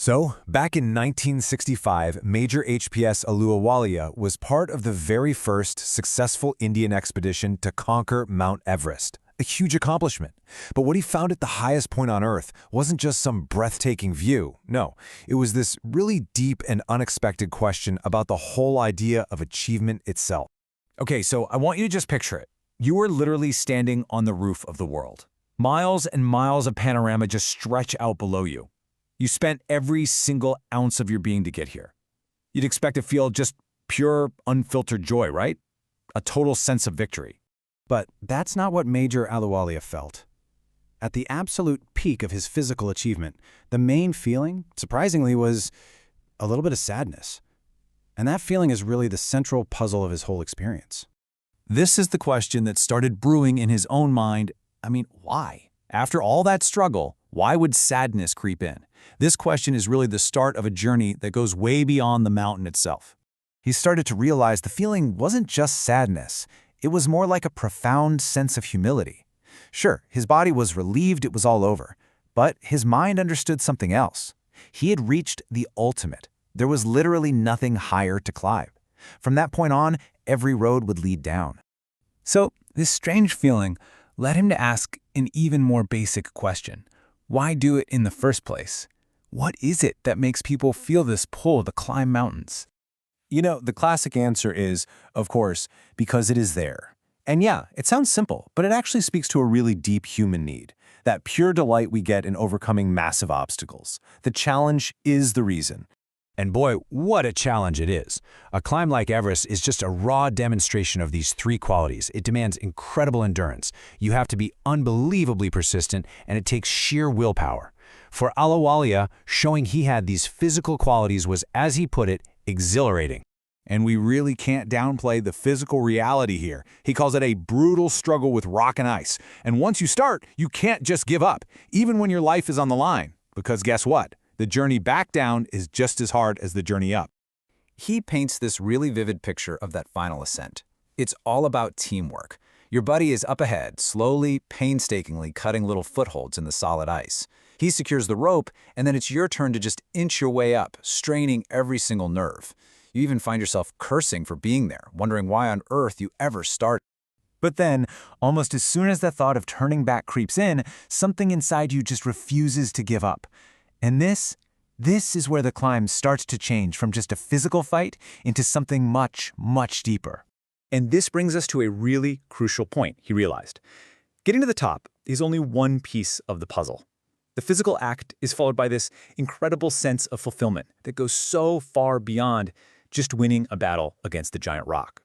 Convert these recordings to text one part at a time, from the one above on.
So, back in 1965, Major H.P.S. Ahluwalia was part of the very first successful Indian expedition to conquer Mount Everest. A huge accomplishment. But what he found at the highest point on Earth wasn't just some breathtaking view. No, it was this really deep and unexpected question about the whole idea of achievement itself. Okay, so I want you to just picture it. You are literally standing on the roof of the world. Miles and miles of panorama just stretch out below you. You spent every single ounce of your being to get here. You'd expect to feel just pure, unfiltered joy, right? A total sense of victory. But that's not what Major Ahluwalia felt. At the absolute peak of his physical achievement, the main feeling, surprisingly, was a little bit of sadness. And that feeling is really the central puzzle of his whole experience. This is the question that started brewing in his own mind. Why? After all that struggle, why would sadness creep in? This question is really the start of a journey that goes way beyond the mountain itself. He started to realize the feeling wasn't just sadness. It was more like a profound sense of humility. Sure, his body was relieved it was all over, but his mind understood something else. He had reached the ultimate. There was literally nothing higher to climb. From that point on, every road would lead down. So, this strange feeling led him to ask an even more basic question. Why do it in the first place? What is it that makes people feel this pull to climb mountains? The classic answer is, of course, because it is there. And yeah, it sounds simple, but it actually speaks to a really deep human need. That pure delight we get in overcoming massive obstacles. The challenge is the reason. And boy, what a challenge it is. A climb like Everest is just a raw demonstration of these three qualities. It demands incredible endurance. You have to be unbelievably persistent, and it takes sheer willpower. For Ahluwalia, showing he had these physical qualities was, as he put it, exhilarating. And we really can't downplay the physical reality here. He calls it a brutal struggle with rock and ice. And once you start, you can't just give up, even when your life is on the line. Because guess what? The journey back down is just as hard as the journey up. He paints this really vivid picture of that final ascent. It's all about teamwork. Your buddy is up ahead, slowly, painstakingly cutting little footholds in the solid ice. He secures the rope, and then it's your turn to just inch your way up, straining every single nerve. You even find yourself cursing for being there, wondering why on earth you ever started. But then, almost as soon as the thought of turning back creeps in, something inside you just refuses to give up. And this is where the climb starts to change from just a physical fight into something much, much deeper. And this brings us to a really crucial point, he realized. Getting to the top is only one piece of the puzzle. The physical act is followed by this incredible sense of fulfillment that goes so far beyond just winning a battle against the giant rock.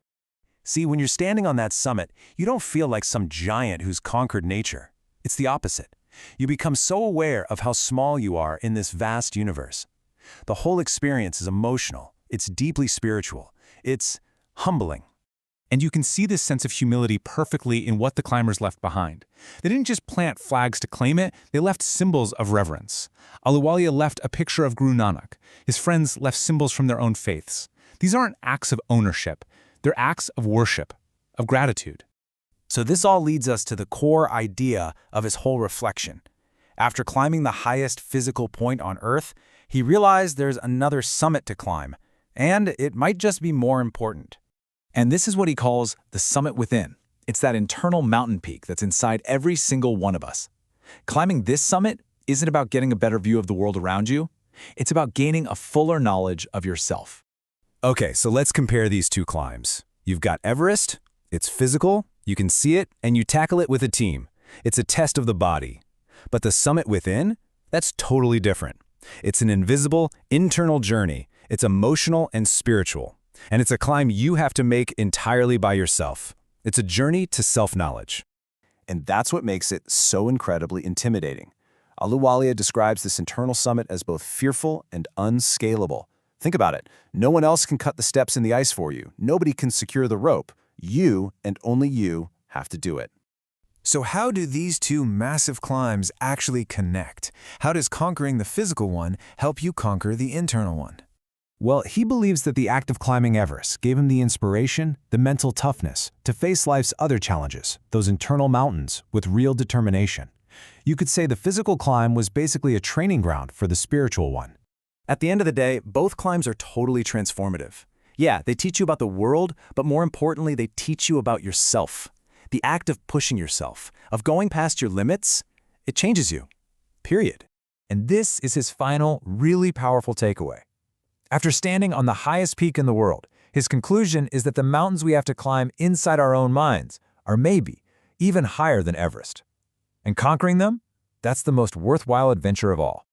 See, when you're standing on that summit, you don't feel like some giant who's conquered nature. It's the opposite. You become so aware of how small you are in this vast universe. The whole experience is emotional. It's deeply spiritual. It's humbling. And you can see this sense of humility perfectly in what the climbers left behind. They didn't just plant flags to claim it, they left symbols of reverence. Ahluwalia left a picture of Guru Nanak. His friends left symbols from their own faiths. These aren't acts of ownership. They're acts of worship, of gratitude. So this all leads us to the core idea of his whole reflection. After climbing the highest physical point on Earth, he realized there's another summit to climb, and it might just be more important. And this is what he calls the summit within. It's that internal mountain peak that's inside every single one of us. Climbing this summit isn't about getting a better view of the world around you. It's about gaining a fuller knowledge of yourself. Okay, so let's compare these two climbs. You've got Everest. It's physical, you can see it, and you tackle it with a team. It's a test of the body. But the summit within? That's totally different. It's an invisible, internal journey. It's emotional and spiritual. And it's a climb you have to make entirely by yourself. It's a journey to self-knowledge. And that's what makes it so incredibly intimidating. Ahluwalia describes this internal summit as both fearful and unscalable. Think about it. No one else can cut the steps in the ice for you. Nobody can secure the rope. You, and only you, have to do it. So how do these two massive climbs actually connect? How does conquering the physical one help you conquer the internal one? Well, he believes that the act of climbing Everest gave him the inspiration, the mental toughness, to face life's other challenges, those internal mountains, with real determination. You could say the physical climb was basically a training ground for the spiritual one. At the end of the day, both climbs are totally transformative. Yeah, they teach you about the world, but more importantly, they teach you about yourself. The act of pushing yourself, of going past your limits, it changes you. Period. And this is his final, really powerful takeaway. After standing on the highest peak in the world, his conclusion is that the mountains we have to climb inside our own minds are maybe even higher than Everest. And conquering them, that's the most worthwhile adventure of all.